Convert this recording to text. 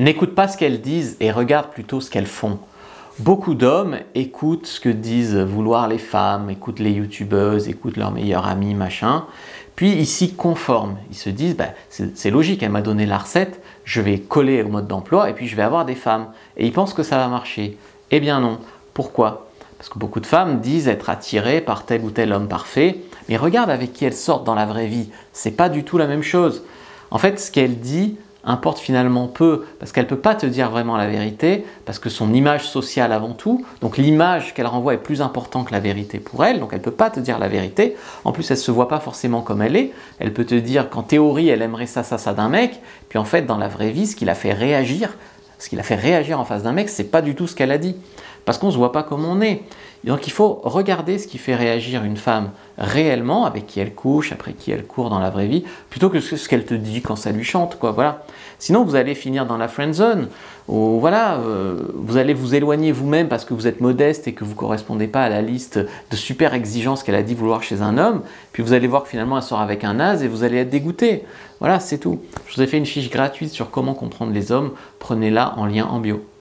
N'écoute pas ce qu'elles disent et regarde plutôt ce qu'elles font. Beaucoup d'hommes écoutent ce que disent vouloir les femmes, écoutent les youtubeuses, écoutent leurs meilleurs amis, machin, puis ils s'y conforment. Ils se disent, bah, c'est logique, elle m'a donné la recette, je vais coller au mode d'emploi et puis je vais avoir des femmes. Et ils pensent que ça va marcher. Eh bien non. Pourquoi? Parce que beaucoup de femmes disent être attirées par tel ou tel homme parfait, mais regarde avec qui elles sortent dans la vraie vie. C'est pas du tout la même chose. En fait, ce qu'elle dit importe finalement peu, parce qu'elle ne peut pas te dire vraiment la vérité, parce que son image sociale avant tout, donc l'image qu'elle renvoie est plus importante que la vérité pour elle, donc elle ne peut pas te dire la vérité. En plus, elle ne se voit pas forcément comme elle est. Elle peut te dire qu'en théorie, elle aimerait ça, ça, ça d'un mec, puis en fait, dans la vraie vie, ce qui l'a fait réagir en face d'un mec, c'est pas du tout ce qu'elle a dit. Parce qu'on ne se voit pas comme on est. Donc il faut regarder ce qui fait réagir une femme réellement, avec qui elle couche, après qui elle court dans la vraie vie, plutôt que ce qu'elle te dit quand ça lui chante, quoi, voilà. Sinon vous allez finir dans la friend zone, où voilà, vous allez vous éloigner vous-même parce que vous êtes modeste et que vous ne correspondez pas à la liste de super exigences qu'elle a dit vouloir chez un homme, puis vous allez voir que finalement elle sort avec un naze et vous allez être dégoûté. Voilà, c'est tout. Je vous ai fait une fiche gratuite sur comment comprendre les hommes, prenez-la en lien en bio.